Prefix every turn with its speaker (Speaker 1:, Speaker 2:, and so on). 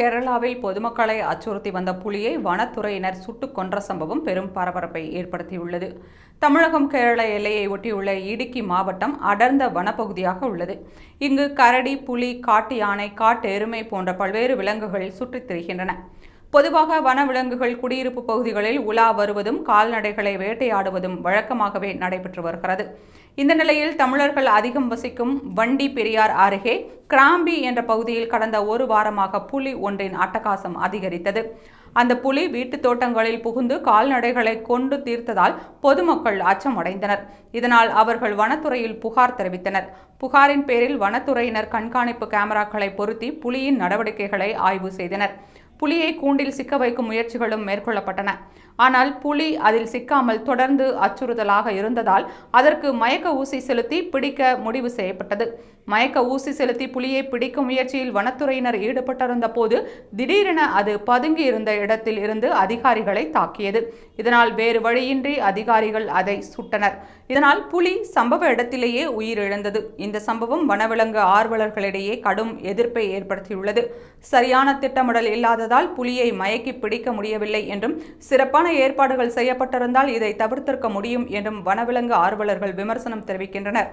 Speaker 1: கேரளாவில் பொதுமக்களை அச்சுறுத்தி வந்த புலியை வனத்துறையினர் சுட்டுக் கொன்ற சம்பவம் பெரும் பரபரப்பை ஏற்படுத்தியுள்ளது. தமிழகம் கேரள எல்லையை ஒட்டியுள்ள இடுக்கி மாவட்டம் அடர்ந்த வனப்பகுதியாக உள்ளது. இங்கு கரடி, புலி, காட்டு யானை, காட்டு எருமை போன்ற பல்வேறு விலங்குகள் சுற்றித் திரிகின்றன. பொதுவாக வனவிலங்குகள் குடியிருப்பு பகுதிகளில் உலா வருவதும் கால்நடைகளை வேட்டையாடுவதும் வழக்கமாகவே நடைபெற்று வருகிறது. இந்த நிலையில் தமிழர்கள் அதிகம் வசிக்கும் வண்டி பெரியார் அருகே கிராம்பி என்ற பகுதியில் கடந்த ஒரு வாரமாக புலி ஒன்றின் அட்டகாசம் அதிகரித்தது. அந்த புலி வீட்டு தோட்டங்களில் புகுந்து கால்நடைகளை கொண்டு தீர்த்ததால் பொதுமக்கள் அச்சமடைந்தனர். இதனால் அவர்கள் வனத்துறையில் புகார் தெரிவித்தனர். புகாரின் பேரில் வனத்துறையினர் கண்காணிப்பு கேமராக்களை பொருத்தி புலியின் நடவடிக்கைகளை ஆய்வு செய்தனர். புலியை கூண்டில் சிக்க வைக்கும் முயற்சிகளும் மேற்கொள்ளப்பட்டன. ஆனால் புலி அதில் சிக்காமல் தொடர்ந்து அச்சுறுத்தலாக இருந்ததால் அதற்கு மயக்க ஊசி செலுத்தி பிடிக்க முடிவு செய்யப்பட்டது. மயக்க ஊசி செலுத்தி புலியை பிடிக்கும் முயற்சியில் வனத்துறையினர் ஈடுபட்டிருந்த போது திடீரென அது பதுங்கி இருந்த இடத்தில் இருந்து அதிகாரிகளை தாக்கியது. இதனால் வேறு வழியின்றி அதிகாரிகள் அதை சுட்டனர். இதனால் புலி சம்பவ இடத்திலேயே உயிரிழந்தது. இந்த சம்பவம் வனவிலங்கு ஆர்வலர்களிடையே கடும் எதிர்ப்பை ஏற்படுத்தியுள்ளது. சரியான திட்டமிடல் இல்லாததால் புலியை மயக்கி பிடிக்க முடியவில்லை என்றும், சிறப்பான ஏற்பாடுகள் செய்யப்பட்டிருந்தால் இதை தவிர்த்திருக்க முடியும் என்றும் வனவிலங்கு ஆர்வலர்கள் விமர்சனம் தெரிவிக்கின்றனர்.